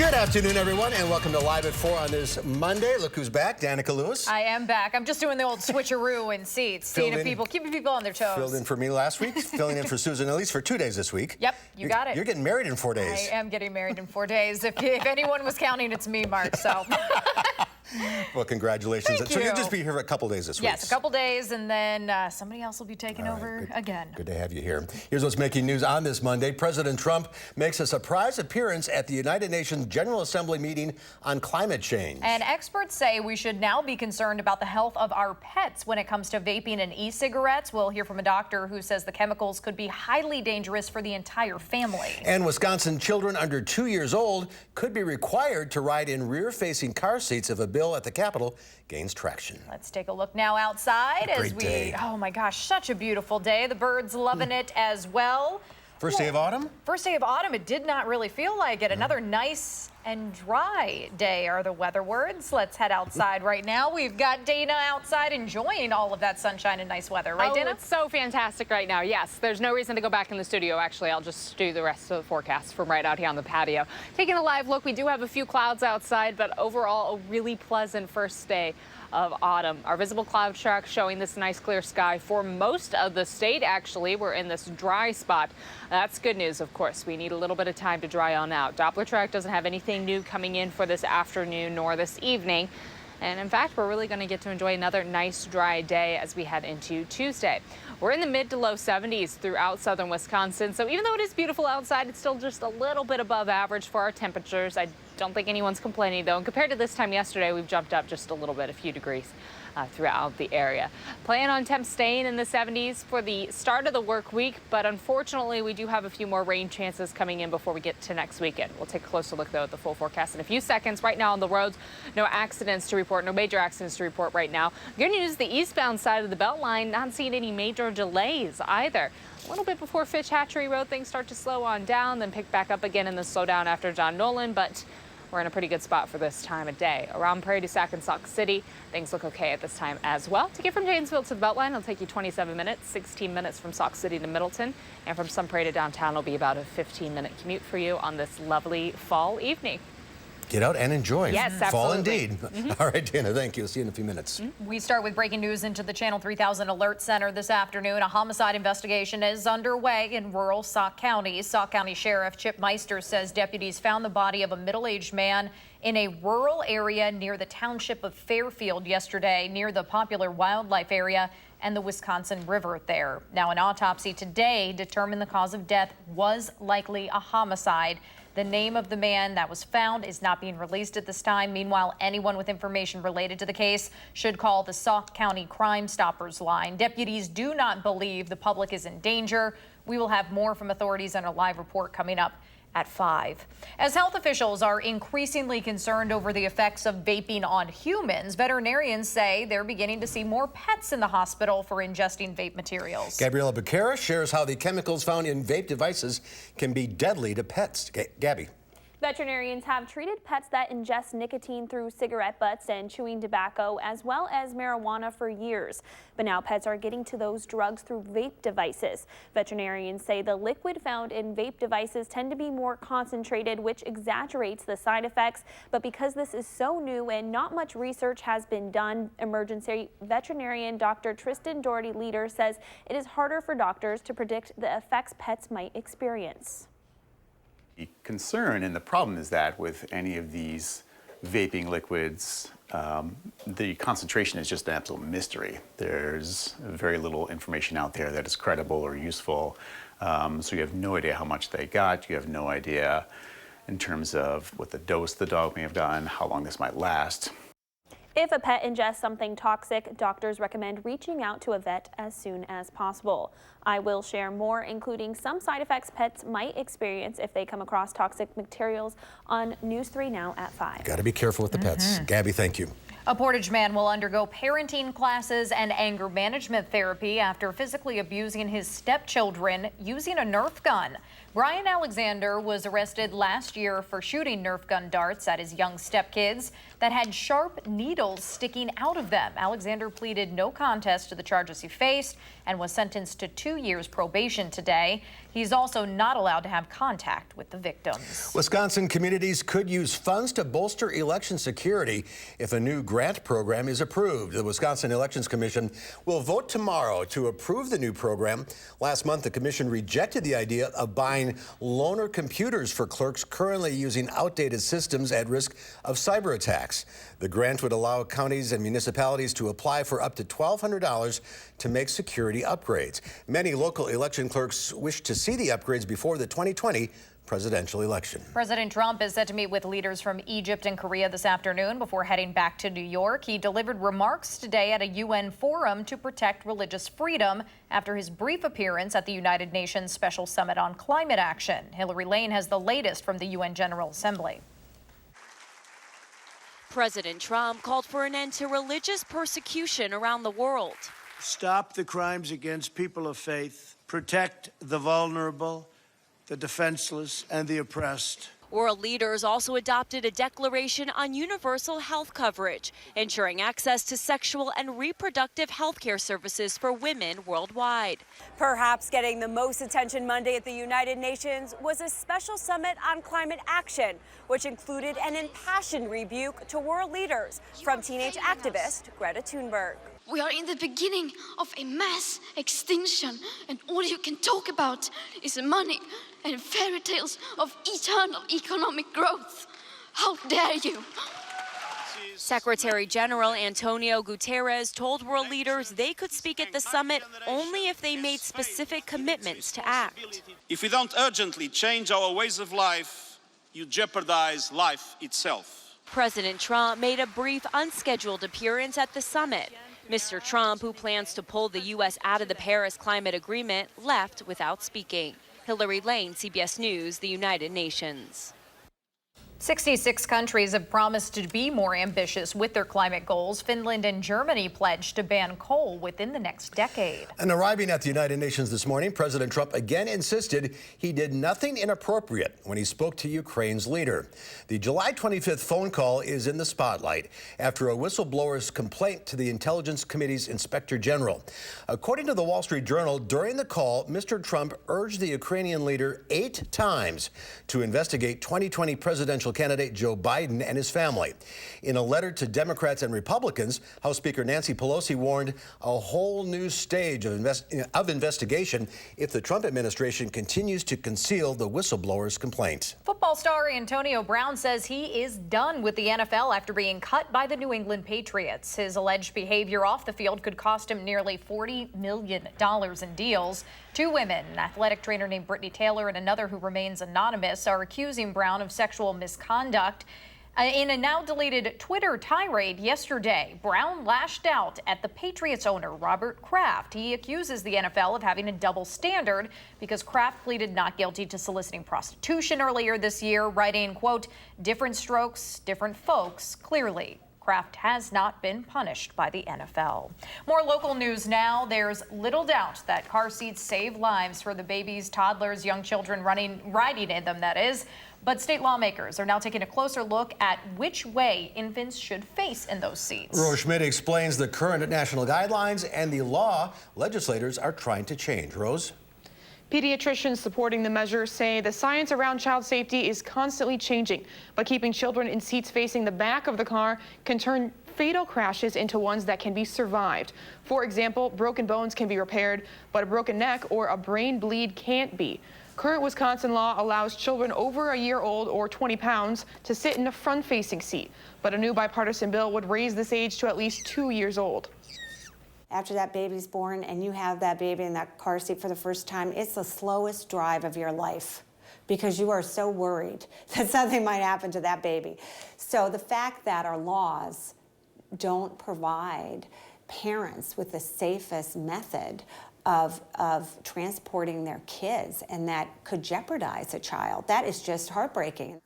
Good afternoon, everyone, and welcome to Live at 4 on this Monday. Look who's back, Danica Lewis. I am back. I'm just doing the old switcheroo in seats, keeping people on their toes. Filled in for me last week, filling in for Susan Elise for 2 days this week. Yep, you got it. You're getting married in 4 days. I am getting married in 4 days. If anyone was counting, it's me, Mark, so. Well, congratulations. Thank so you. You'll just be here for a couple days this week. Yes, a couple days, and then somebody else will be taking over again. Good to have you here. Here's what's making news on this Monday. President Trump makes a surprise appearance at the United Nations General Assembly meeting on climate change. And experts say we should now be concerned about the health of our pets when it comes to vaping and e-cigarettes. We'll hear from a doctor who says the chemicals could be highly dangerous for the entire family. And Wisconsin children under 2 years old could be required to ride in rear-facing car seats if a bill at the Capitol gains traction. Let's take a look now outside as Great day. oh my gosh, such a beautiful day. The birds loving it as well. First day of autumn? First day of autumn. It did not really feel like it. Another nice and dry day are the weather words. Let's head outside right now. We've got Dana outside enjoying all of that sunshine and nice weather. Right, Dana? It's so fantastic right now. Yes, there's no reason to go back in the studio. Actually, I'll just do the rest of the forecast from right out here on the patio. Taking a live look, we do have a few clouds outside, but overall a really pleasant first day of autumn. Our visible cloud track showing this nice clear sky for most of the state. Actually, we're in this dry spot. That's good news, of course. We need a little bit of time to dry on out. Doppler track doesn't have anything new coming in for this afternoon nor this evening. And in fact, we're really going to get to enjoy another nice dry day as we head into Tuesday. We're in the mid to low 70s throughout southern Wisconsin. So even though it is beautiful outside, it's still just a little bit above average for our temperatures. I don't think anyone's complaining, though. And compared to this time yesterday, we've jumped up just a little bit, a few degrees throughout the area. Plan on temps staying in the 70s for the start of the work week, but unfortunately, we do have a few more rain chances coming in before we get to next weekend. We'll take a closer look, though, at the full forecast in a few seconds. Right now on the roads, no accidents to report, no major accidents to report right now. Good news, the eastbound side of the Beltline, not seeing any major delays either. A little bit before Fitch Hatchery Road, things start to slow on down, then pick back up again in the slowdown after John Nolan, but we're in a pretty good spot for this time of day. Around Prairie du Sac and Sauk City, things look okay at this time as well. To get from Janesville to the Beltline, it'll take you 27 minutes, 16 minutes from Sauk City to Middleton, and from Sun Prairie to downtown will be about a 15-minute commute for you on this lovely fall evening. Get out and enjoy. Yes, Fall absolutely. indeed. All right, Dana, thank you. See you in a few minutes. We start with breaking news into the Channel 3000 Alert Center this afternoon. A homicide investigation is underway in rural Sauk County. Sauk County Sheriff Chip Meister says deputies found the body of a middle-aged man in a rural area near the township of Fairfield yesterday, near the popular wildlife area and the Wisconsin River there. Now, an autopsy today determined the cause of death was likely a homicide. The name of the man that was found is not being released at this time. Meanwhile, anyone with information related to the case should call the Sauk County Crime Stoppers line. Deputies do not believe the public is in danger. We will have more from authorities on a live report coming up at 5. As health officials are increasingly concerned over the effects of vaping on humans, veterinarians say they're beginning to see more pets in the hospital for ingesting vape materials. Gabriella Becerra shares how the chemicals found in vape devices can be deadly to pets. Gabby. Veterinarians have treated pets that ingest nicotine through cigarette butts and chewing tobacco, as well as marijuana, for years. But now pets are getting to those drugs through vape devices. Veterinarians say the liquid found in vape devices tend to be more concentrated, which exaggerates the side effects. But because this is so new and not much research has been done, emergency veterinarian Dr. Tristan Doherty-Leader says it is harder for doctors to predict the effects pets might experience. The concern and the problem is that with any of these vaping liquids, the concentration is just an absolute mystery. There's very little information out there that is credible or useful. So you have no idea how much they got. You have no idea in terms of what the dose the dog may have gotten, how long this might last. If a pet ingests something toxic, doctors recommend reaching out to a vet as soon as possible. I will share more, including some side effects pets might experience if they come across toxic materials, on News 3 Now at 5. Got to be careful with the pets. Gabby, thank you. A Portage man will undergo parenting classes and anger management therapy after physically abusing his stepchildren using a Nerf gun. Brian Alexander was arrested last year for shooting Nerf gun darts at his young stepkids that had sharp needles needles sticking out of them. Alexander pleaded no contest to the charges he faced and was sentenced to 2 years probation today. He's also not allowed to have contact with the victims. Wisconsin communities could use funds to bolster election security if a new grant program is approved. The Wisconsin Elections Commission will vote tomorrow to approve the new program. Last month, the commission rejected the idea of buying loaner computers for clerks currently using outdated systems at risk of cyber attacks. The grant would allow counties and municipalities to apply for up to $1,200 to make security upgrades. Many local election clerks wish to see the upgrades before the 2020 presidential election. President Trump is set to meet with leaders from Egypt and Korea this afternoon before heading back to New York. He delivered remarks today at a UN forum to protect religious freedom after his brief appearance at the United Nations Special Summit on Climate Action. Hillary Lane has the latest from the UN General Assembly. President Trump called for an end to religious persecution around the world. Stop the crimes against people of faith, protect the vulnerable, the defenseless, and the oppressed. World leaders also adopted a declaration on universal health coverage, ensuring access to sexual and reproductive health care services for women worldwide. Perhaps getting the most attention Monday at the United Nations was a special summit on climate action, which included an impassioned rebuke to world leaders from teenage activist Greta Thunberg. We are in the beginning of a mass extinction, and all you can talk about is money and fairy tales of eternal economic growth. How dare you? Secretary General Antonio Guterres told world leaders they could speak at the summit only if they made specific commitments to act. If we don't urgently change our ways of life, you jeopardize life itself. President Trump made a brief, unscheduled appearance at the summit. Mr. Trump, who plans to pull the U.S. out of the Paris Climate Agreement, left without speaking. Hillary Lane, CBS News, the United Nations. 66 countries have promised to be more ambitious with their climate goals. Finland and Germany pledged to ban coal within the next decade. And arriving at the United Nations this morning, President Trump again insisted he did nothing inappropriate when he spoke to Ukraine's leader. The July 25th phone call is in the spotlight after a whistleblower's complaint to the Intelligence Committee's Inspector General. According to the Wall Street Journal, during the call, Mr. Trump urged the Ukrainian leader 8 times to investigate 2020 presidential candidate Joe Biden and his family. In a letter to Democrats and Republicans, House Speaker Nancy Pelosi warned a whole new stage of investigation if the Trump administration continues to conceal the whistleblower's complaint. Football star Antonio Brown says he is done with the NFL after being cut by the New England Patriots. His alleged behavior off the field could cost him nearly $40 million in deals. 2 women, an athletic trainer named Brittany Taylor and another who remains anonymous, are accusing Brown of sexual misconduct. In a now-deleted Twitter tirade yesterday, Brown lashed out at the Patriots owner, Robert Kraft. He accuses the NFL of having a double standard because Kraft pleaded not guilty to soliciting prostitution earlier this year, writing, quote, "Different strokes, different folks, clearly." Kraft has not been punished by the NFL. More local news now. There's little doubt that car seats save lives for the babies, toddlers, young children riding in them, that is. But state lawmakers are now taking a closer look at which way infants should face in those seats. Rose Schmidt explains the current national guidelines and the law legislators are trying to change. Rose? Pediatricians supporting the measure say the science around child safety is constantly changing, but keeping children in seats facing the back of the car can turn fatal crashes into ones that can be survived. For example, broken bones can be repaired, but a broken neck or a brain bleed can't be. Current Wisconsin law allows children over a year old or 20 pounds to sit in a front-facing seat, but a new bipartisan bill would raise this age to at least 2 years old. After that baby's born and you have that baby in that car seat for the first time, it's the slowest drive of your life because you are so worried that something might happen to that baby. So the fact that our laws don't provide parents with the safest method of transporting their kids and that could jeopardize a child, that is just heartbreaking.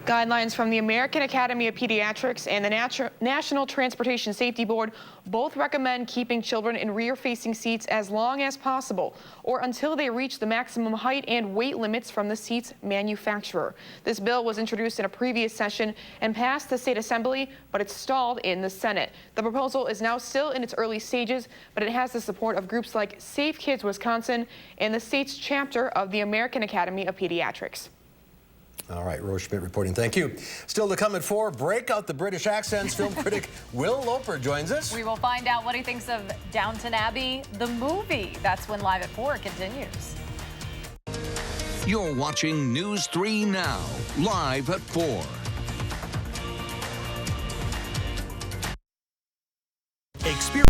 Guidelines from the American Academy of Pediatrics and the National Transportation Safety Board both recommend keeping children in rear-facing seats as long as possible or until they reach the maximum height and weight limits from the seat's manufacturer. This bill was introduced in a previous session and passed the state assembly, but it's stalled in the Senate. The proposal is now still in its early stages, but it has the support of groups like Save Kids Wisconsin and the state's chapter of the American Academy of Pediatrics. All right, Rose Schmidt reporting. Thank you. Still to come at 4, break out the British accents. Film critic Will Loper joins us. We will find out what he thinks of Downton Abbey, the movie. That's when Live at 4 continues. You're watching News 3 Now, live at 4. Experience.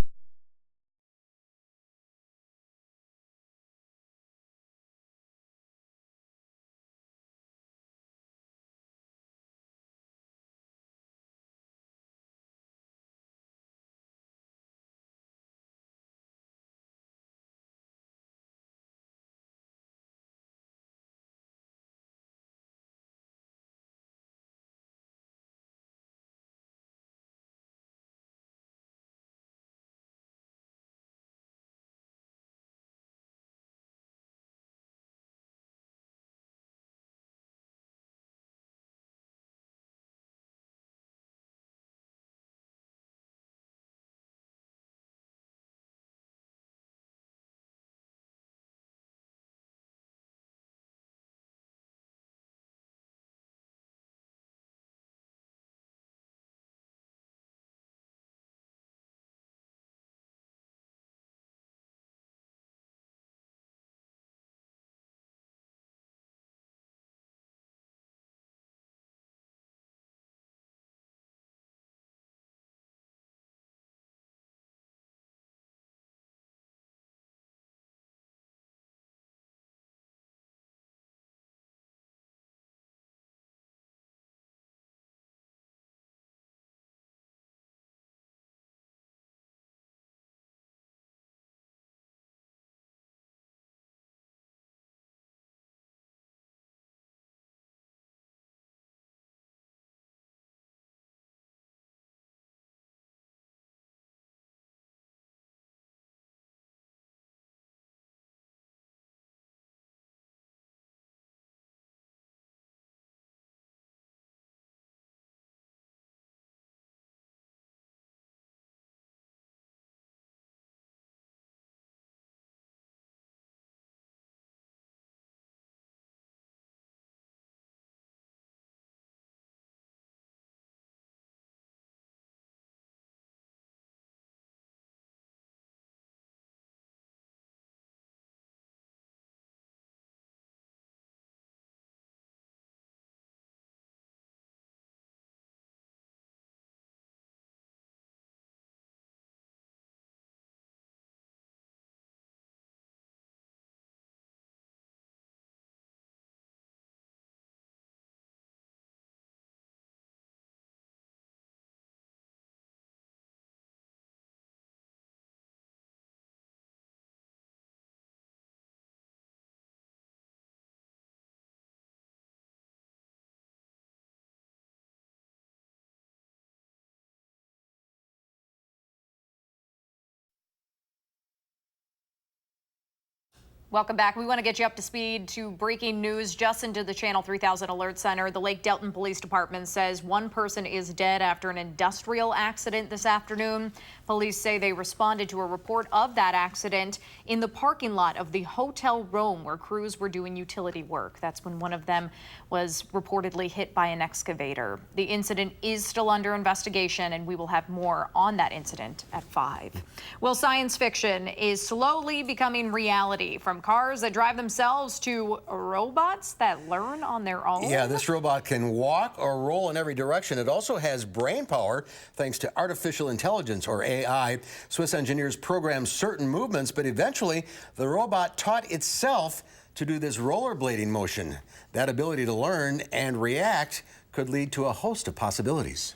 Welcome back. We want to get you up to speed to breaking news just into the Channel 3000 Alert Center. The Lake Delton Police Department says one person is dead after an industrial accident this afternoon. Police say they responded to a report of that accident in the parking lot of the Hotel Rome, where crews were doing utility work. That's when one of them was reportedly hit by an excavator. The incident is still under investigation, and we will have more on that incident at 5. Well, science fiction is slowly becoming reality, from cars that drive themselves to robots that learn on their own. Yeah, this robot can walk or roll in every direction. It also has brain power thanks to artificial intelligence, or AI. Swiss engineers programmed certain movements, but eventually the robot taught itself to do this rollerblading motion. That ability to learn and react could lead to a host of possibilities.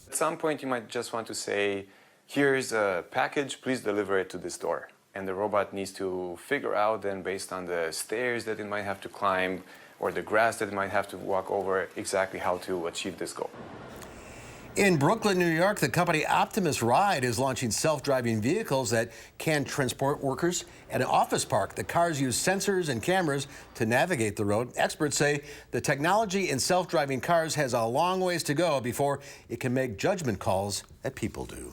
At some point, you might just want to say, here's a package, please deliver it to this door. and the robot needs to figure out then, based on the stairs that it might have to climb or the grass that it might have to walk over, exactly how to achieve this goal. In Brooklyn, New York, the company Optimus Ride is launching self-driving vehicles that can transport workers at an office park. The cars use sensors and cameras to navigate the road. Experts say the technology in self-driving cars has a long ways to go before it can make judgment calls that people do.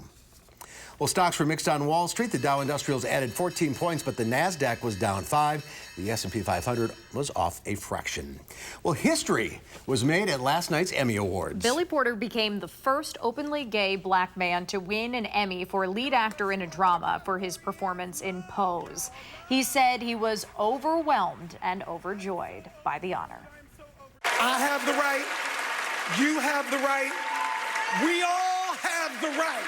Well, stocks were mixed on Wall Street. The Dow Industrials added 14 points, but the Nasdaq was down 5. The S&P 500 was off a fraction. Well, history was made at last night's Emmy Awards. Billy Porter became the first openly gay black man to win an Emmy for lead actor in a drama for his performance in Pose. He said he was overwhelmed and overjoyed by the honor. I have the right. You have the right. We all have the right.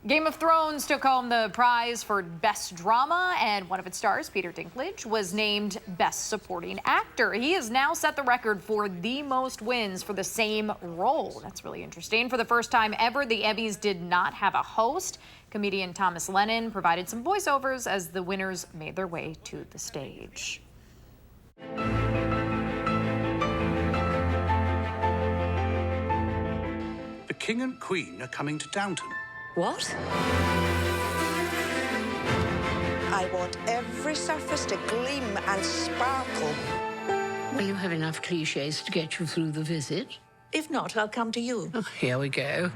Game of Thrones took home the prize for Best Drama, and one of its stars, Peter Dinklage, was named Best Supporting Actor. He has now set the record for the most wins for the same role. That's really interesting. For the first time ever, the Emmys did not have a host. Comedian Thomas Lennon provided some voiceovers as the winners made their way to the stage. The King and Queen are coming to Downton. What? I want every surface to gleam and sparkle. Will you have enough cliches to get you through the visit? If not, I'll come to you. Oh, here we go.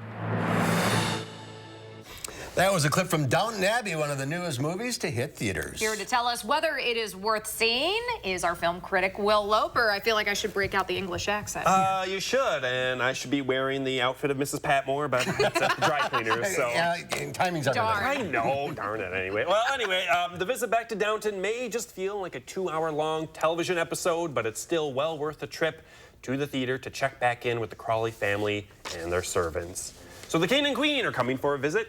That was a clip from Downton Abbey, one of the newest movies to hit theaters. Here to tell us whether it is worth seeing is our film critic, Will Loper. I feel like I should break out the English accent. You should, and I should be wearing the outfit of Mrs. Patmore, but it's at the dry cleaners, so... timing's everything. I know, darn it, anyway. Well, anyway, the visit back to Downton may just feel like a 2-hour-long television episode, but it's still well worth the trip to the theater to check back in with the Crawley family and their servants. So the King and Queen are coming for a visit,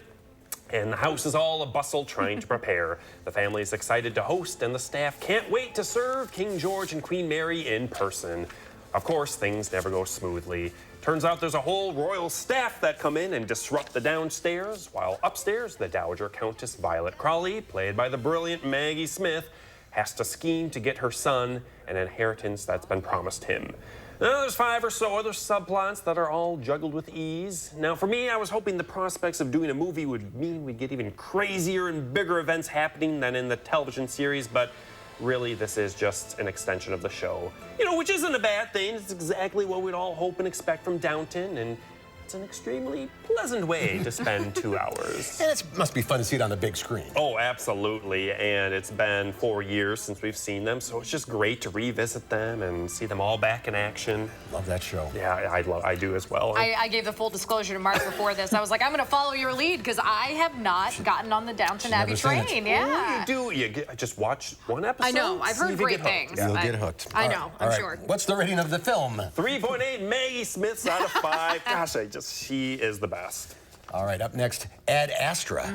and the house is all a-bustle trying to prepare. The family is excited to host, and the staff can't wait to serve King George and Queen Mary in person. Of course, things never go smoothly. Turns out there's a whole royal staff that come in and disrupt the downstairs, while upstairs, the Dowager Countess Violet Crawley, played by the brilliant Maggie Smith, has to scheme to get her son an inheritance that's been promised him. Now, there's 5 or so other subplots that are all juggled with ease. Now, for me, I was hoping the prospects of doing a movie would mean we'd get even crazier and bigger events happening than in the television series, but really, this is just an extension of the show. You know, which isn't a bad thing. It's exactly what we'd all hope and expect from Downton, and it's an extremely pleasant way to spend 2 hours. And it must be fun to see it on the big screen. Oh, absolutely. And it's been 4 years since we've seen them, so it's just great to revisit them and see them all back in action. Love that show. Yeah, I do as well. I gave the full disclosure to Mark before this. I was like, I'm going to follow your lead because I have not gotten on the Downton Abbey train. Yeah. Oh, you do. Just watch one episode. I know. I've heard great things. You'll get hooked. I know. I'm sure. What's the rating of the film? 3.8 Maggie Smiths out of 5. Gosh, she is the best. All right, up next, Ad Astra.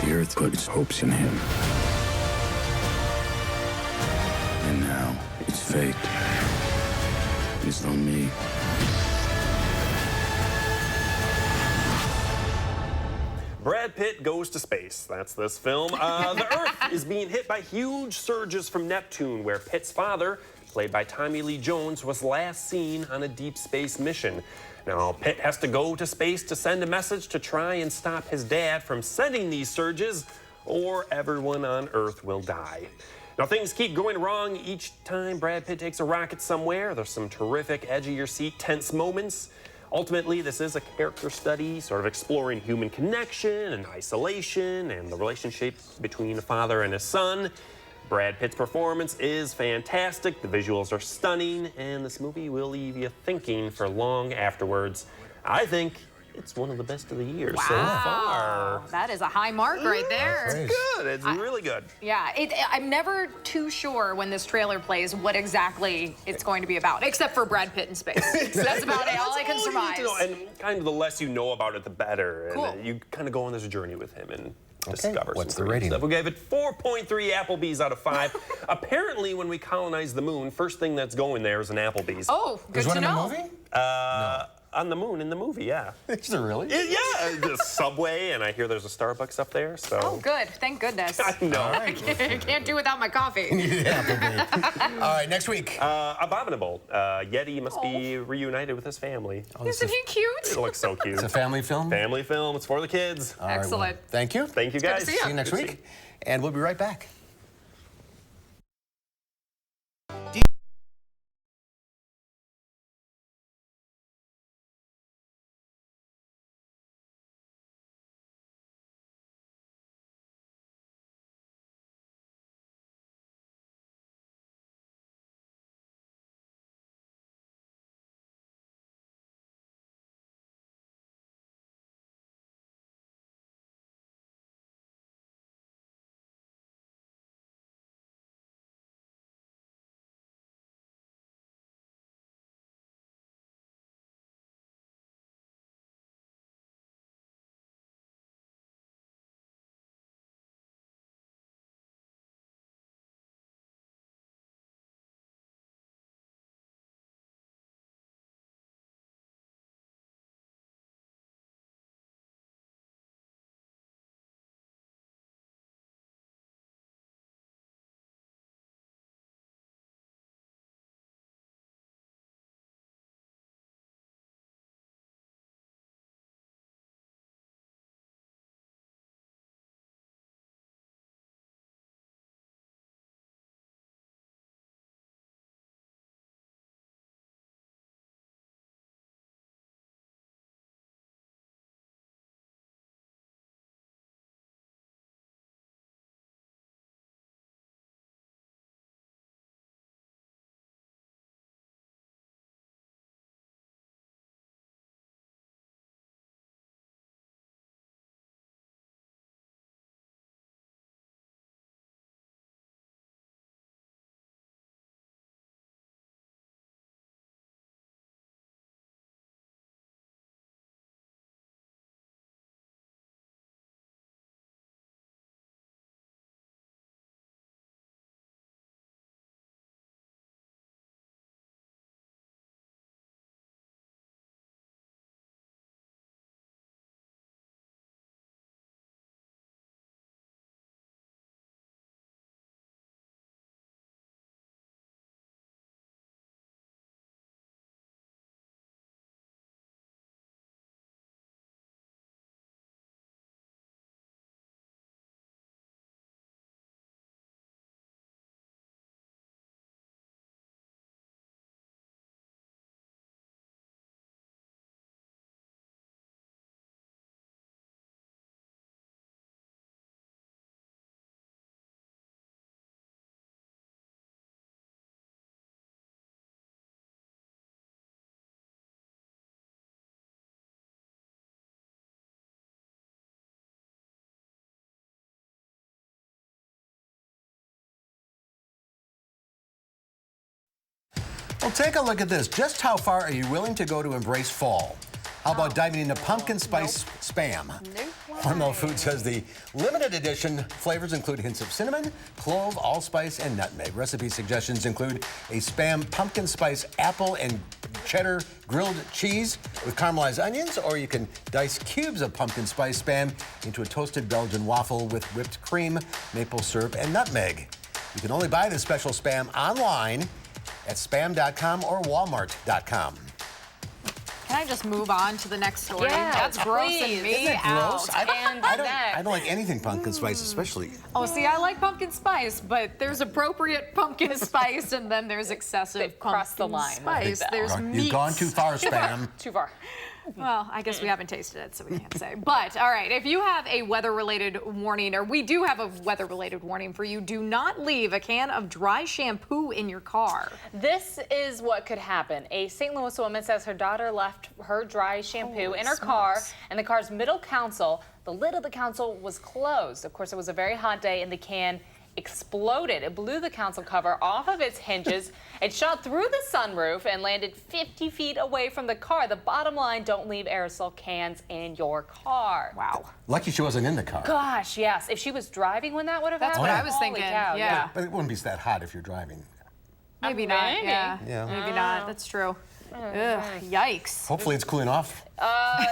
The Earth put its hopes in him. And now, it's fate. It's on me. Brad Pitt goes to space. That's this film. The Earth is being hit by huge surges from Neptune, where Pitt's father, played by Tommy Lee Jones, was last seen on a deep space mission. Now, Pitt has to go to space to send a message to try and stop his dad from sending these surges, or everyone on Earth will die. Now, things keep going wrong each time Brad Pitt takes a rocket somewhere. There's some terrific, edge-of-your-seat, tense moments. Ultimately, this is a character study, sort of exploring human connection and isolation and the relationship between a father and his son. Brad Pitt's performance is fantastic, the visuals are stunning, and this movie will leave you thinking for long afterwards. I think it's one of the best of the year so far. That is a high mark right there. It's good. It's really good. Yeah, I'm never too sure when this trailer plays what exactly it's going to be about, except for Brad Pitt in space. That's about it. All I can surmise. And kind of the less you know about it, the better. Cool. And you kind of go on this journey with him and discover what's some the rating? stuff. We gave it 4.3 Applebee's out of 5. Apparently, when we colonize the moon, first thing that's going there is an Applebee's. Oh, good to know. In the movie? on the moon in the movie, yeah. Is there really? Yeah, the subway, and I hear there's a Starbucks up there, so. Oh, good. Thank goodness. I know. I can't do without my coffee. Yeah, all right, next week. Abominable. Yeti must be reunited with his family. Oh, Isn't he cute? It looks so cute. It's a family film? Family film. It's for the kids. All right, well, Excellent. thank you. Thank you, It's good guys. to see See you next Good to week. And we'll be right back. Well, take a look at this. Just how far are you willing to go to embrace fall? How about diving into pumpkin spice spam? Hormel Food says the limited edition flavors include hints of cinnamon, clove, allspice, and nutmeg. Recipe suggestions include a spam pumpkin spice apple and cheddar grilled cheese with caramelized onions, or you can dice cubes of pumpkin spice spam into a toasted Belgian waffle with whipped cream, maple syrup, and nutmeg. You can only buy this special spam online at spam.com or walmart.com. Can I just move on to the next story? Yeah, That's grossing please. me Isn't it gross? out. I don't like anything pumpkin spice, especially. Oh, see, I like pumpkin spice, but there's appropriate pumpkin spice, and then there's excessive Cross the pumpkin line. spice. There's meat. You've gone too far, spam. Too far. Well, I guess we haven't tasted it, so we can't say. But, all right, if you have a weather-related warning, or we do have a weather-related warning for you, do not leave a can of dry shampoo in your car. This is what could happen. A St. Louis woman says her daughter left her dry shampoo in her car, and the car's middle console, the lid of the console was closed. Of course, it was a very hot day, and the can exploded. It blew the console cover off of its hinges. It shot through the sunroof and landed 50 feet away from the car. The bottom line, don't leave aerosol cans in your car. Wow. Lucky she wasn't in the car. Gosh, yes. If she was driving when that would have happened. That's what I was holy thinking. Cow, yeah. But it wouldn't be that hot if you're driving. Maybe not. Maybe. Yeah. Maybe not. That's true. Ugh, yikes. Hopefully it's cooling off.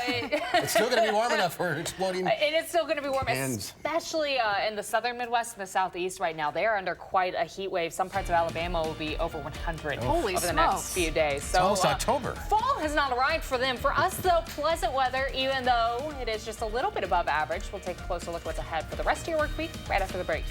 It's still going to be warm enough for exploding. It is still going to be warm, Hands. especially in the southern Midwest and the southeast right now. They are under quite a heat wave. Some parts of Alabama will be over 100 Holy over the next few days. So It's almost October. Fall has not arrived for them. For us, though, pleasant weather, even though it is just a little bit above average. We'll take a closer look at what's ahead for the rest of your work week right after the break.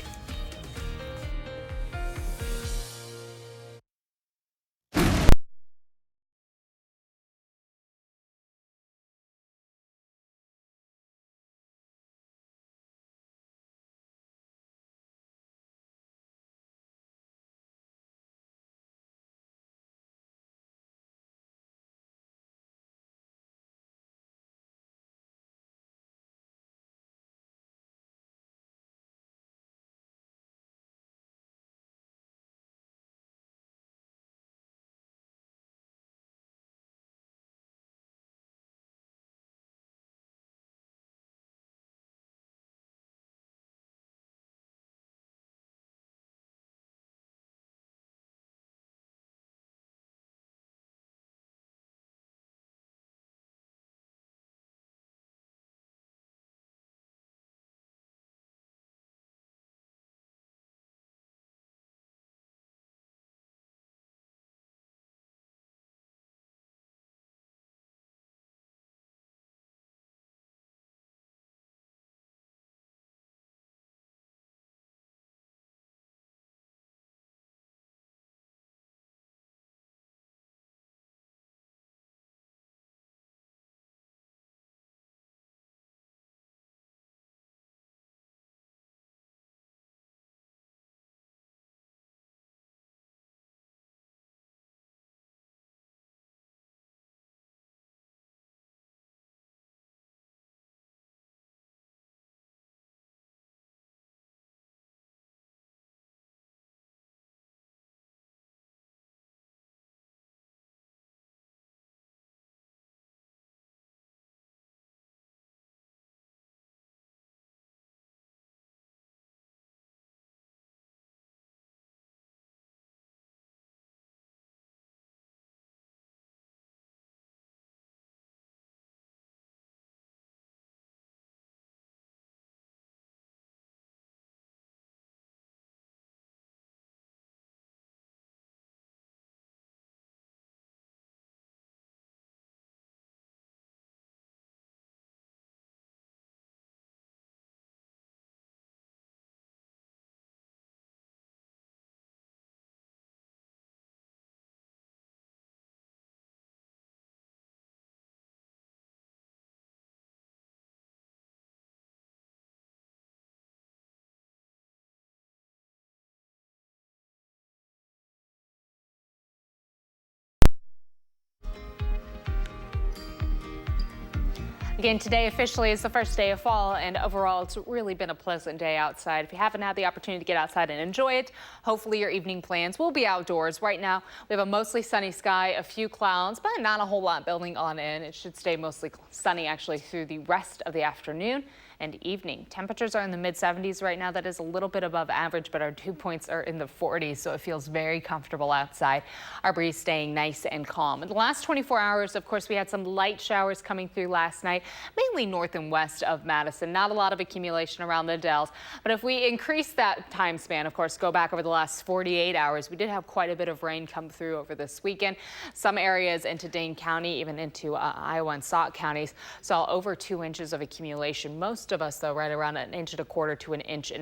Again, today officially is the first day of fall, and overall it's really been a pleasant day outside. If you haven't had the opportunity to get outside and enjoy it, hopefully your evening plans will be outdoors. Right now we have a mostly sunny sky, a few clouds, but not a whole lot building on in. It should stay mostly sunny actually through the rest of the afternoon and evening. Temperatures are in the mid-70s right now. That is a little bit above average, but our dew points are in the 40s, so it feels very comfortable outside. Our breeze staying nice and calm. In the last 24 hours, of course, we had some light showers coming through last night, mainly north and west of Madison. Not a lot of accumulation around the Dells, but if we increase that time span, of course, go back over the last 48 hours, we did have quite a bit of rain come through over this weekend. Some areas into Dane County, even into Iowa and Sauk counties, saw over 2 inches of accumulation. Most of us, though, right around 1.25 inches to 1.5 inches.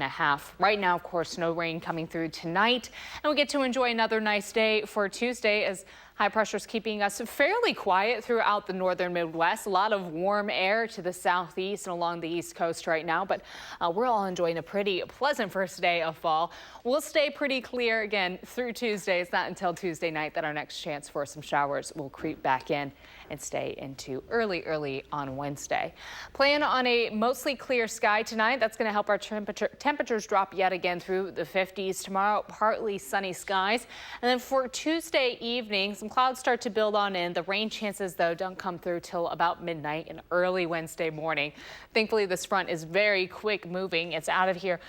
Right now, of course, no rain coming through tonight, and we get to enjoy another nice day for Tuesday as high pressure is keeping us fairly quiet throughout the northern Midwest. A lot of warm air to the southeast and along the east coast right now, but we're all enjoying a pretty pleasant first day of fall. We'll stay pretty clear again through Tuesday. It's not until Tuesday night that our next chance for some showers will creep back in and stay into early on Wednesday. Plan on a mostly clear sky tonight. That's going to help our temperatures drop yet again through the 50s. Tomorrow, partly sunny skies. And then for Tuesday evening, some Some clouds start to build on in. The rain chances, though, don't come through till about midnight and early Wednesday morning. Thankfully, this front is very quick moving. It's out of here.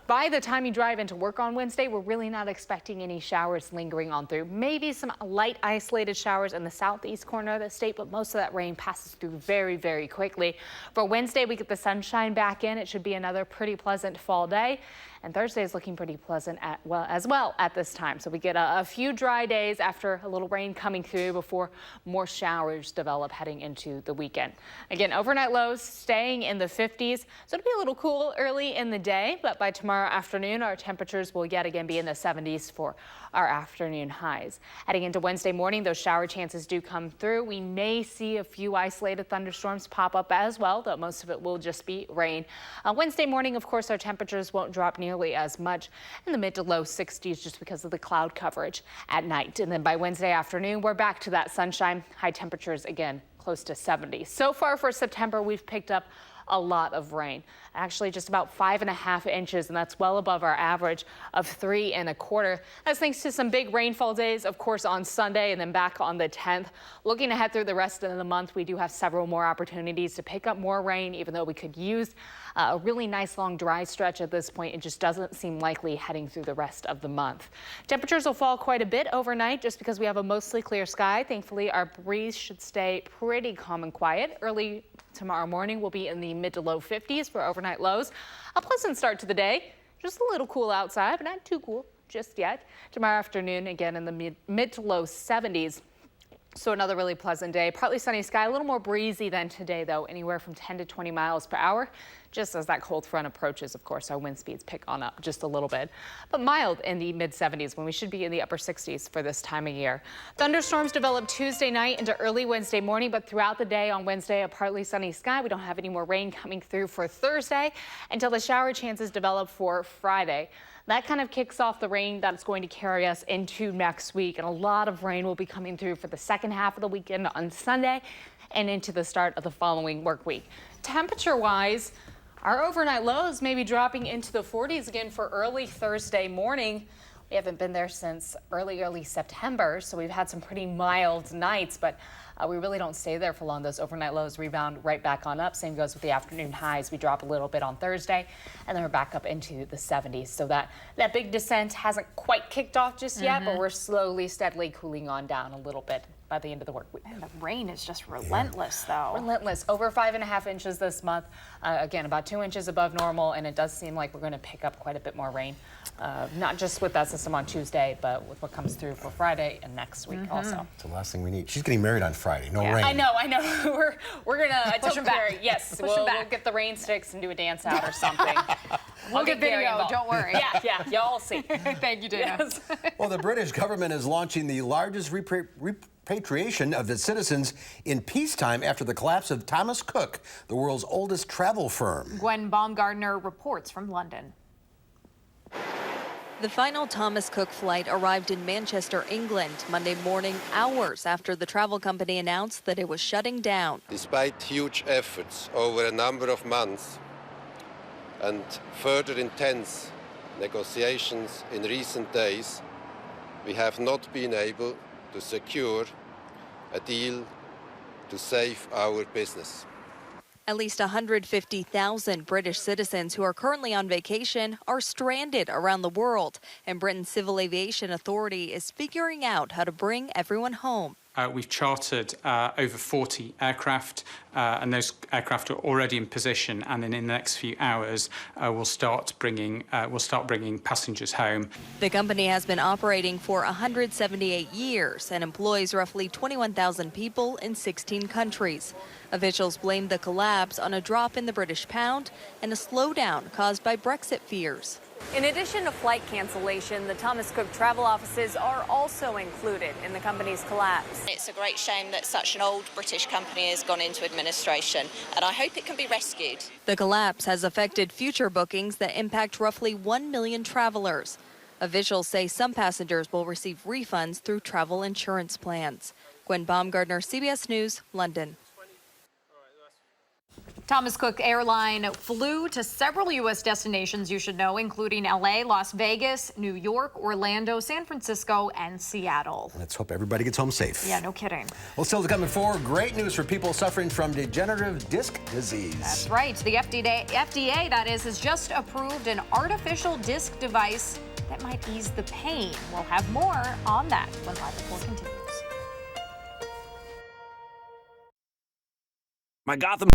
By the time you drive into work on Wednesday, we're really not expecting any showers lingering on through. Maybe some light isolated showers in the southeast corner of the state, but most of that rain passes through very, very quickly. For Wednesday, we get the sunshine back in. It should be another pretty pleasant fall day. And Thursday is looking pretty pleasant as well at this time. So we get a few dry days after a little rain coming through before more showers develop heading into the weekend. Again, overnight lows staying in the 50s. So it'll be a little cool early in the day, but by tomorrow afternoon, our temperatures will yet again be in the 70s for our afternoon highs. Heading into Wednesday morning, those shower chances do come through. We may see a few isolated thunderstorms pop up as well, though most of it will just be rain. Wednesday morning, of course, our temperatures won't drop nearly as much, in the mid to low 60s just because of the cloud coverage at night. And then by Wednesday afternoon, we're back to that sunshine. High temperatures again close to 70. So far for September, we've picked up a lot of rain, actually just about 5.5 inches, and that's well above our average of 3 1/4. That's thanks to some big rainfall days, of course, on Sunday and then back on the 10th. Looking ahead through the rest of the month, we do have several more opportunities to pick up more rain, even though we could use a really nice long dry stretch at this point. It just doesn't seem likely heading through the rest of the month. Temperatures will fall quite a bit overnight just because we have a mostly clear sky. Thankfully, our breeze should stay pretty calm and quiet. Early tomorrow morning will be in the mid to low 50s for overnight lows. A pleasant start to the day. Just a little cool outside, but not too cool just yet. Tomorrow afternoon, again in the mid to low 70s. So another really pleasant day. Partly sunny sky, a little more breezy than today, though, anywhere from 10 to 20 miles per hour. Just as that cold front approaches, of course, our wind speeds pick on up just a little bit. But mild in the mid 70s when we should be in the upper 60s for this time of year. Thunderstorms develop Tuesday night into early Wednesday morning, but throughout the day on Wednesday, a partly sunny sky. We don't have any more rain coming through for Thursday until the shower chances develop for Friday. That kind of kicks off the rain that's going to carry us into next week. And a lot of rain will be coming through for the second half of the weekend on Sunday and into the start of the following work week. Temperature-wise, our overnight lows may be dropping into the 40s again for early Thursday morning. We haven't been there since early September, so we've had some pretty mild nights, but we really don't stay there for long. Those overnight lows rebound right back on up. Same goes with the afternoon highs. We drop a little bit on Thursday, and then we're back up into the 70s. So that big descent hasn't quite kicked off just yet, but we're slowly, steadily cooling on down a little bit by the end of the work week. And the rain is just relentless, though. Relentless. Over 5.5 inches this month. Again, about 2 inches above normal, and it does seem like we're going to pick up quite a bit more rain. Not just with that system on Tuesday, but with what comes through for Friday and next week also. It's the last thing we need. She's getting married on Friday. No rain. I know. we're gonna push them back. Yes, we'll get the rain sticks and do a dance out or something. We'll get video. Don't worry. Yeah. Y'all see. Thank you, Dana. Yes. Well, the British government is launching the largest repatriation of its citizens in peacetime after the collapse of Thomas Cook, the world's oldest travel firm. Gwen Baumgartner reports from London. The final Thomas Cook flight arrived in Manchester, England, Monday morning, hours after the travel company announced that it was shutting down. Despite huge efforts over a number of months and further intense negotiations in recent days, we have not been able to secure a deal to save our business. At least 150,000 British citizens who are currently on vacation are stranded around the world, and Britain's Civil Aviation Authority is figuring out how to bring everyone home. We've chartered over 40 aircraft, and those aircraft are already in position. And then in the next few hours, we'll start bringing passengers home. The company has been operating for 178 years and employs roughly 21,000 people in 16 countries. Officials blame the collapse on a drop in the British pound and a slowdown caused by Brexit fears. In addition to flight cancellation, the Thomas Cook travel offices are also included in the company's collapse. It's a great shame that such an old British company has gone into administration, and I hope it can be rescued. The collapse has affected future bookings that impact roughly 1 million travelers. Officials say some passengers will receive refunds through travel insurance plans. Gwen Baumgartner, CBS News, London. Thomas Cook Airline flew to several U.S. destinations you should know, including L.A., Las Vegas, New York, Orlando, San Francisco, and Seattle. Let's hope everybody gets home safe. Yeah, no kidding. Well, still to come at 4, great news for people suffering from degenerative disc disease. That's right. The FDA, that is, has just approved an artificial disc device that might ease the pain. We'll have more on that when Live at 4 continues. My Gotham.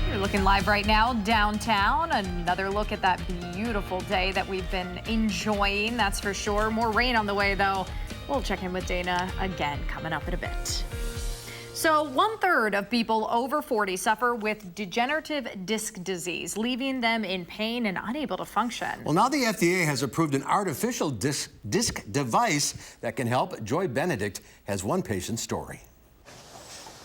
You're looking live right now downtown. Another look at that beautiful day that we've been enjoying, that's for sure. More rain on the way, though. We'll check in with Dana again coming up in a bit. So 1/3 of people over 40 suffer with degenerative disc disease, leaving them in pain and unable to function. Well, now the FDA has approved an artificial disc device that can help. Joy Benedict has one patient's story.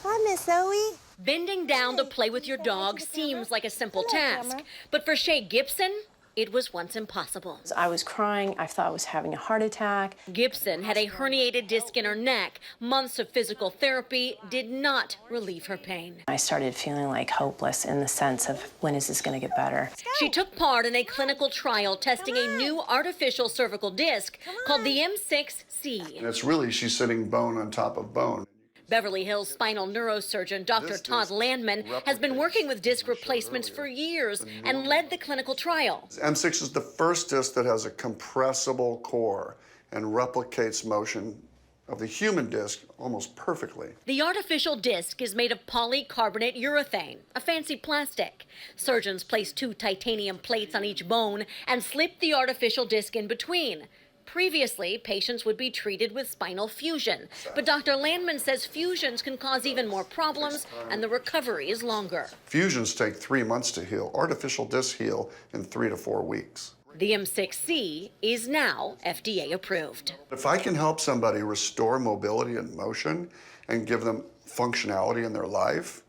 Hi, Miss Zoe. Bending down to play with your dog seems like a simple task, but for Shay Gibson, it was once impossible. I was crying. I thought I was having a heart attack. Gibson had a herniated disc in her neck. Months of physical therapy did not relieve her pain. I started feeling like hopeless in the sense of, when is this going to get better? She took part in a clinical trial testing a new artificial cervical disc called the M6C. And it's really, she's sitting bone on top of bone. Beverly Hills spinal neurosurgeon Dr. Todd Landman has been working with disc replacements for years and led the clinical trial. M6 is the first disc that has a compressible core and replicates motion of the human disc almost perfectly. The artificial disc is made of polycarbonate urethane, a fancy plastic. Surgeons place 2 titanium plates on each bone and slip the artificial disc in between. Previously, patients would be treated with spinal fusion, but Dr. Landman says fusions can cause even more problems and the recovery is longer. Fusions take 3 months to heal. Artificial discs heal in 3 to 4 weeks. The M6C is now FDA approved. If I can help somebody restore mobility and motion and give them functionality in their life,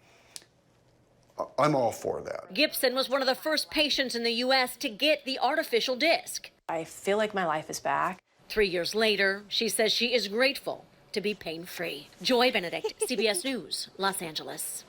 I'm all for that. Gibson was one of the first patients in the U.S. to get the artificial disc. I feel like my life is back. 3 years later, she says she is grateful to be pain-free. Joy Benedict, CBS News, Los Angeles.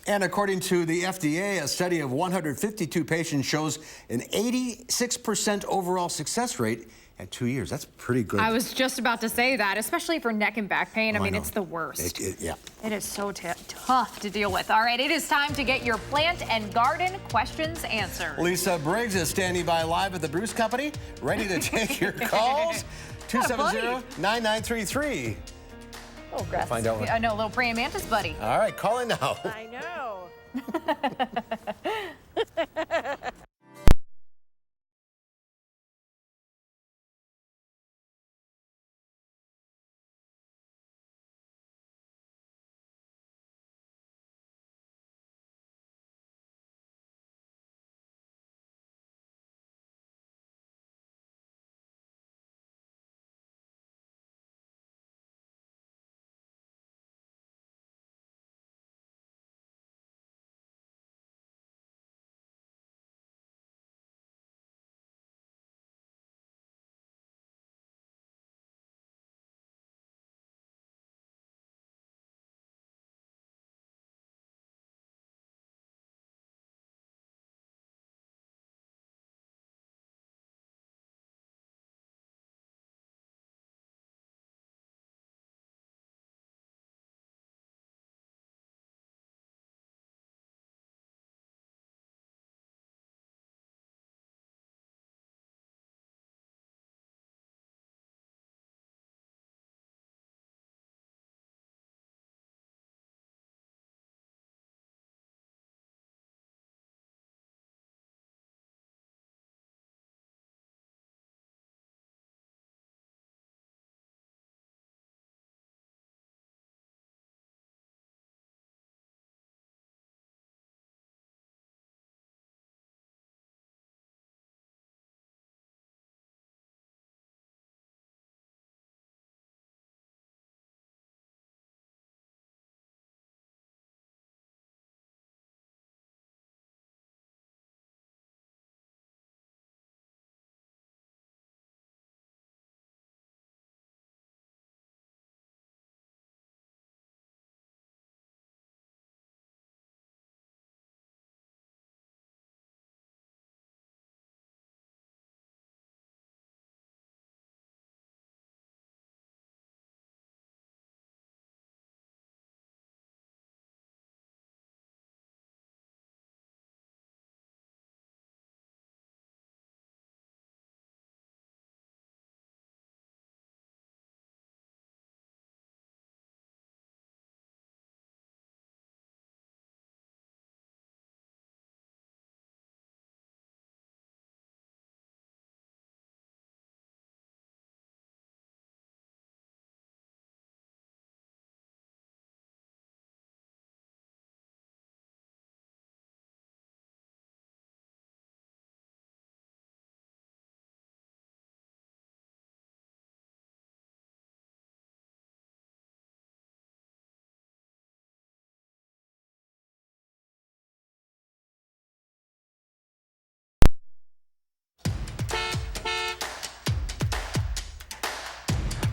And according to the FDA, a study of 152 patients shows an 86% overall success rate at 2 years. That's pretty good. I was just about to say that, especially for neck and back pain. I mean, it's the worst. Yeah. It is so tough to deal with. All right, it is time to get your plant and garden questions answered. Lisa Briggs is standing by live at the Bruce Company, ready to take your calls. 270-9933. Oh, grass. Find out. I know, a little praying mantis buddy. All right, call in now. I know.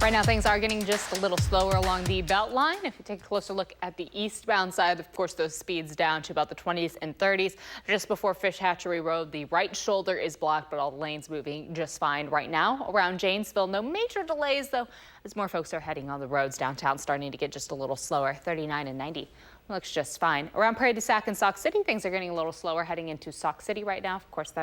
Right now, things are getting just a little slower along the Beltline. If you take a closer look at the eastbound side, of course, those speeds down to about the 20s and 30s. Just before Fish Hatchery Road, the right shoulder is blocked, but all the lanes moving just fine right now. Around Janesville, no major delays, though, as more folks are heading on the roads downtown, starting to get just a little slower. 39 and 90 looks just fine. Around Prairie du Sac and Sauk City, things are getting a little slower heading into Sauk City right now. Of course,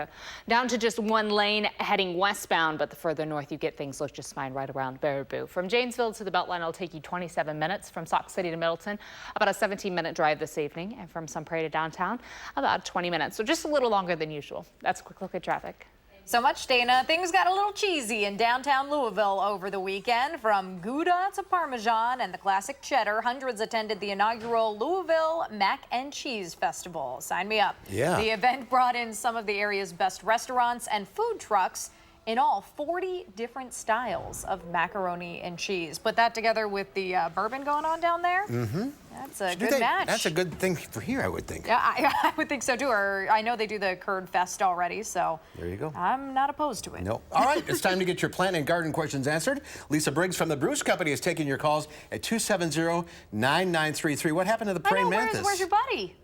down to just one lane heading westbound, but the further north you get, things look just fine right around Baraboo. From Janesville to the Beltline, it'll take you 27 minutes. From Sauk City to Middleton, about a 17-minute drive this evening. And from Sun Prairie to downtown, about 20 minutes. So just a little longer than usual. That's a quick look at traffic. So much, Dana. Things got a little cheesy in downtown Louisville over the weekend. From Gouda to Parmesan and the classic cheddar, hundreds attended the inaugural Louisville Mac and Cheese Festival. Sign me up. Yeah. The event brought in some of the area's best restaurants and food trucks. In all, 40 different styles of macaroni and cheese. Put that together with the bourbon going on down there. Mm-hmm. That's a good match. That's a good thing for here, I would think. Yeah, I would think so too. Or I know they do the curd fest already, so there you go. I'm not opposed to it. No. All right, it's time to get your plant and garden questions answered. Lisa Briggs from the Bruce Company is taking your calls at 270-9933. What happened to the praying mantis? Where's your buddy?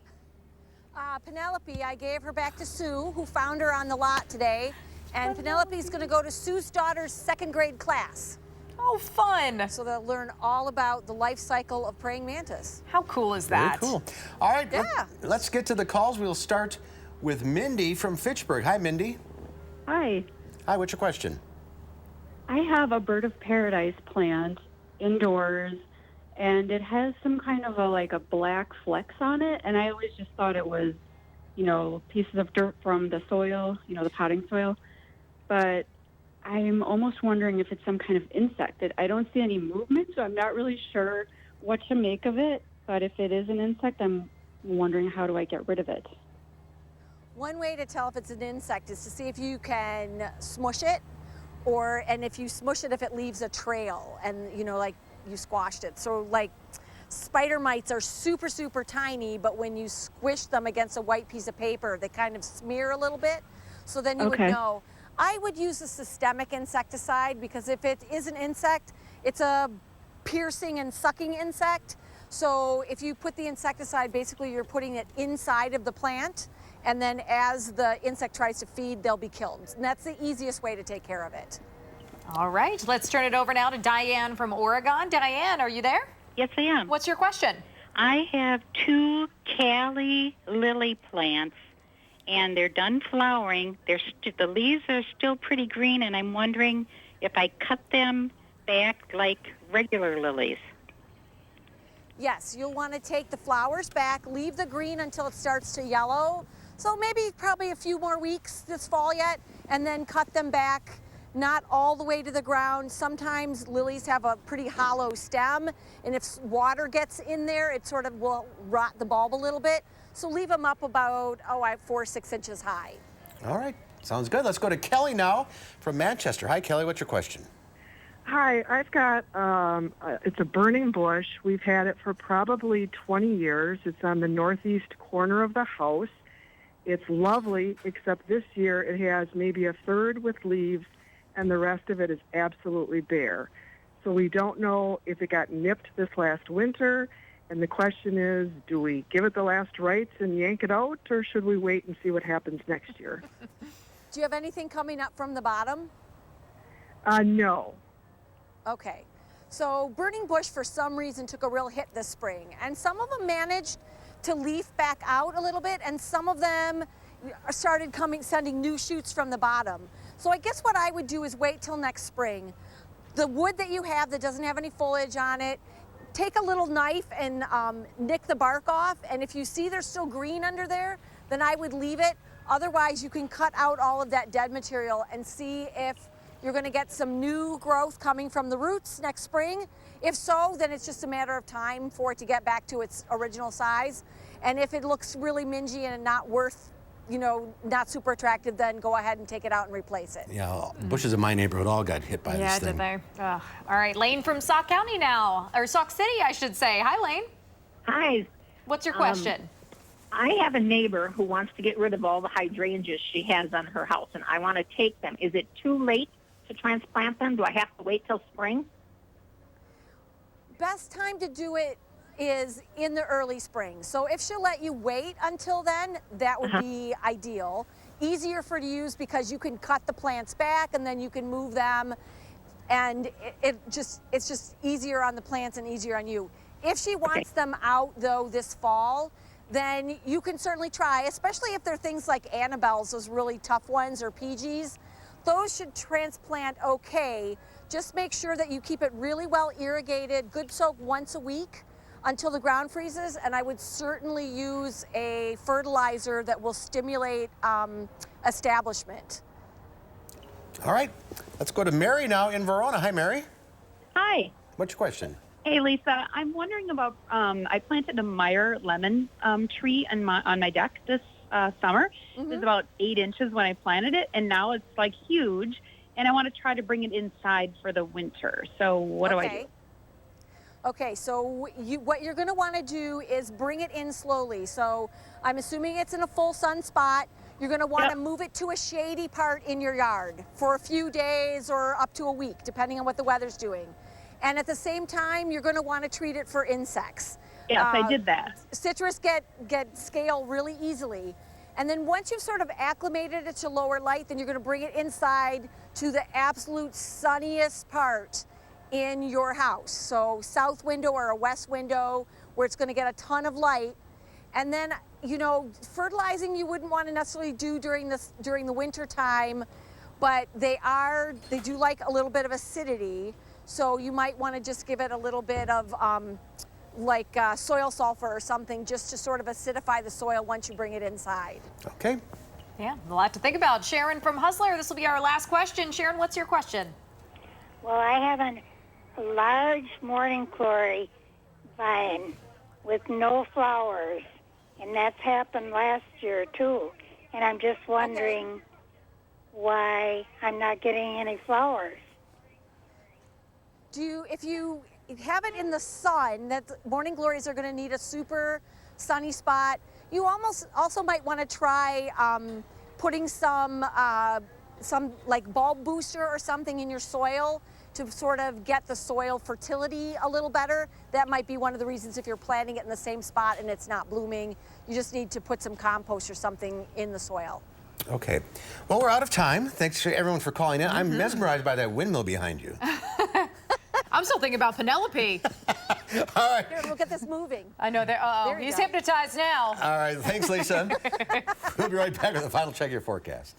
Penelope, I gave her back to Sue, who found her on the lot today. And Penelope's going to go to Sue's daughter's second grade class. Oh, fun. So they'll learn all about the life cycle of praying mantis. How cool is that? Very cool. All right, yeah. Let's get to the calls. We'll start with Mindy from Fitchburg. Hi, Mindy. Hi. Hi, what's your question? I have a bird of paradise plant indoors, and it has some kind of a black flecks on it, and I always just thought it was, pieces of dirt from the soil, the potting soil. But I'm almost wondering if it's some kind of insect. I don't see any movement, so I'm not really sure what to make of it. But if it is an insect, I'm wondering how do I get rid of it? One way to tell if it's an insect is to see if you can smush it, and if you smush it, if it leaves a trail, and like you squashed it. So like spider mites are super, super tiny, but when you squish them against a white piece of paper, they kind of smear a little bit. So then you would know. I would use a systemic insecticide because if it is an insect, it's a piercing and sucking insect. So if you put the insecticide, basically you're putting it inside of the plant, and then as the insect tries to feed, they'll be killed. And that's the easiest way to take care of it. All right, let's turn it over now to Diane from Oregon. Diane, are you there? Yes, I am. What's your question? I have 2 Cali lily plants, and they're done flowering. The leaves are still pretty green, and I'm wondering if I cut them back like regular lilies. Yes, you'll want to take the flowers back, leave the green until it starts to yellow. So probably a few more weeks this fall yet, and then cut them back, not all the way to the ground. Sometimes lilies have a pretty hollow stem, and if water gets in there, it sort of will rot the bulb a little bit. So leave them up about 4 or 6 inches high. All right, sounds good. Let's go to Kelly now from Manchester. Hi, Kelly, what's your question? Hi, I've got, it's a burning bush. We've had it for probably 20 years. It's on the northeast corner of the house. It's lovely, except this year it has maybe a third with leaves, and the rest of it is absolutely bare. So we don't know if it got nipped this last winter. And the question is, do we give it the last rites and yank it out, or should we wait and see what happens next year? Do you have anything coming up from the bottom? No. Okay. So burning bush, for some reason, took a real hit this spring. And some of them managed to leaf back out a little bit, and some of them started sending new shoots from the bottom. So I guess what I would do is wait till next spring. The wood that you have that doesn't have any foliage on it, take a little knife and nick the bark off, and if you see there's still green under there, then I would leave it. Otherwise, you can cut out all of that dead material and see if you're going to get some new growth coming from the roots next spring. If so, then it's just a matter of time for it to get back to its original size. And if it looks really mingy and not worth, not super attractive, then go ahead and take it out and replace it. Yeah, bushes in my neighborhood all got hit by this thing. Yeah, did they? Ugh. All right, Lane from Sauk County now, or Sauk City, I should say. Hi, Lane. Hi. What's your question? I have a neighbor who wants to get rid of all the hydrangeas she has on her house, and I want to take them. Is it too late to transplant them? Do I have to wait till spring? Best time to do it is in the early spring. So if she'll let you wait until then, that would be ideal. Easier for to use because you can cut the plants back and then you can move them, and it's just easier on the plants and easier on you. If she wants them out though this fall, then you can certainly try, especially if they're things like Annabelles, those really tough ones, or PGs. Those should transplant okay. Just make sure that you keep it really well irrigated, good soak once a week until the ground freezes, and I would certainly use a fertilizer that will stimulate establishment. All right, let's go to Mary now in Verona. Hi, Mary. Hi. What's your question? Hey, Lisa. I'm wondering about, I planted a Meyer lemon tree on my deck this summer. It was about 8 inches when I planted it, and now it's like huge, and I want to try to bring it inside for the winter. So what do I do? Okay, so what you're going to want to do is bring it in slowly. So I'm assuming it's in a full sun spot. You're going to want to move it to a shady part in your yard for a few days or up to a week, depending on what the weather's doing. And at the same time, you're going to want to treat it for insects. Yes, I did that. Citrus get scale really easily. And then once you've sort of acclimated it to lower light, then you're going to bring it inside to the absolute sunniest part in your house. So south window or a west window where it's going to get a ton of light. And then, you know, fertilizing you wouldn't want to necessarily do during the winter time, but they do like a little bit of acidity. So you might want to just give it a little bit of soil sulfur or something just to sort of acidify the soil once you bring it inside. Okay. Yeah, a lot to think about. Sharon from Hustler, this will be our last question. Sharon, what's your question? Well, I have a large morning glory vine with no flowers, and that's happened last year too. And I'm just wondering why I'm not getting any flowers. If you have it in the sun, that morning glories are going to need a super sunny spot. You also might want to try putting some like bulb booster or something in your soil to sort of get the soil fertility a little better. That might be one of the reasons if you're planting it in the same spot and it's not blooming. You just need to put some compost or something in the soil. Okay. Well, we're out of time. Thanks to everyone for calling in. I'm mesmerized by that windmill behind you. I'm still thinking about Penelope. All right. Here, look at this moving. I know. He's hypnotized now. All right. Thanks, Lisa. We'll be right back with the final check of your forecast.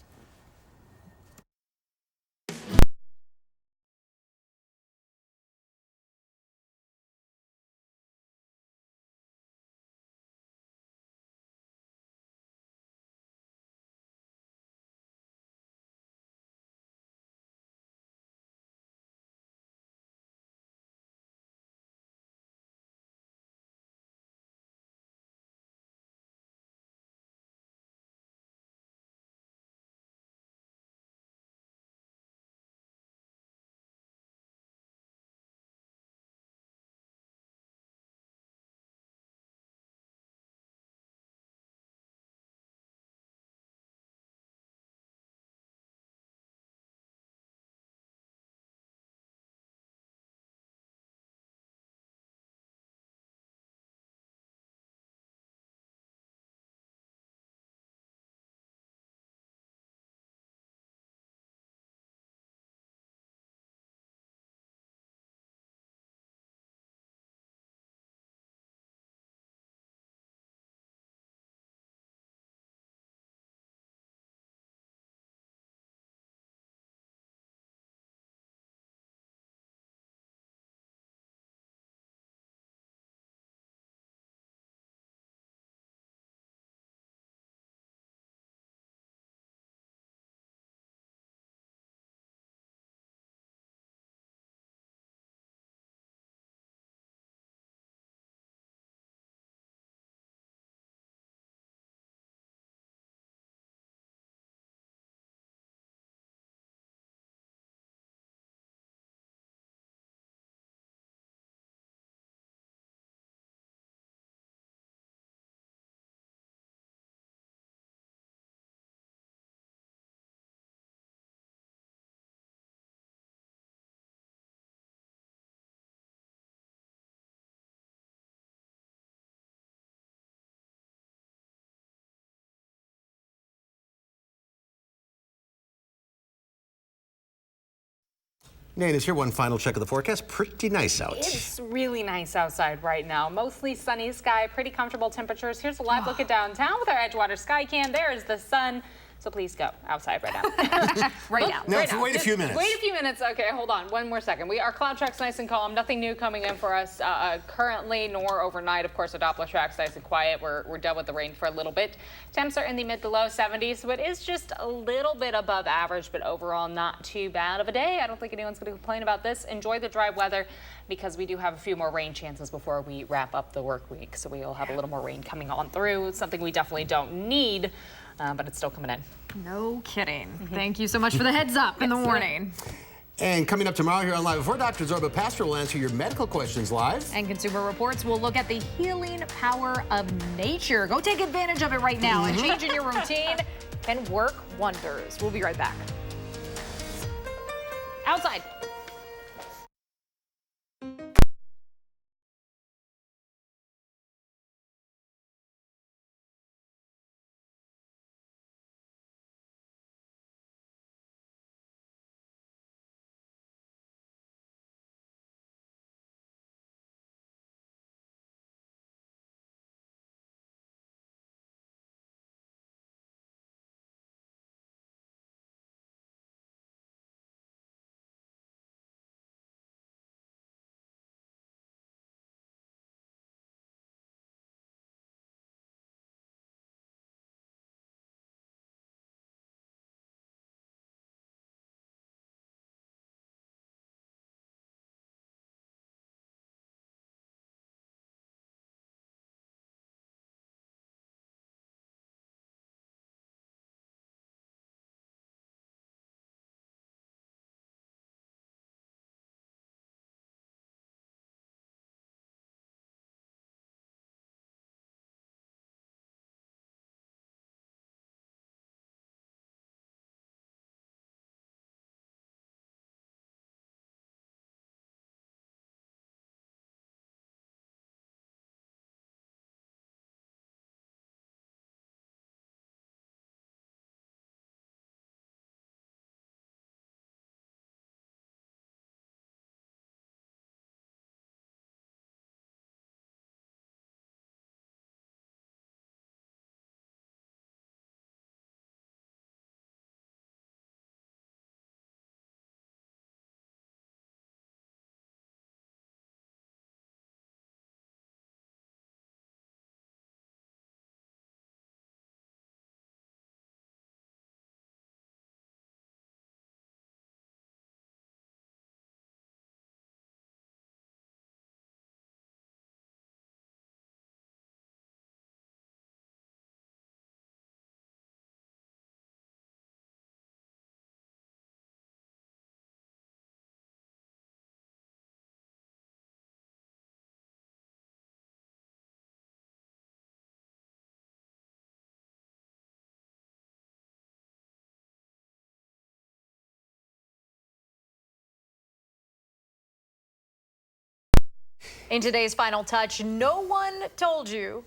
Nate, is here one final check of the forecast. Pretty nice out. It's really nice outside right now. Mostly sunny sky, pretty comfortable temperatures. Here's a live look at downtown with our Edgewater Sky Cam. There is the sun. So please go outside right now. Right now. No, Right now. wait a few minutes. Wait a few minutes. Okay, hold on. One more second. Our cloud track's nice and calm. Nothing new coming in for us currently, nor overnight. Of course, the Doppler track's nice and quiet. We're done with the rain for a little bit. Temps are in the mid to low 70s, so it is just a little bit above average, but overall not too bad of a day. I don't think anyone's going to complain about this. Enjoy the dry weather, because we do have a few more rain chances before we wrap up the work week. So we'll have a little more rain coming on through. It's something we definitely don't need, but it's still coming in. No kidding. Thank you so much for the heads up in the morning. And coming up tomorrow here on Live Before, Dr. Zorba Pastor will answer your medical questions live. And Consumer Reports will look at the healing power of nature. Go take advantage of it right now. And changing your routine can work wonders. We'll be right back. Outside. In today's Final Touch, no one told you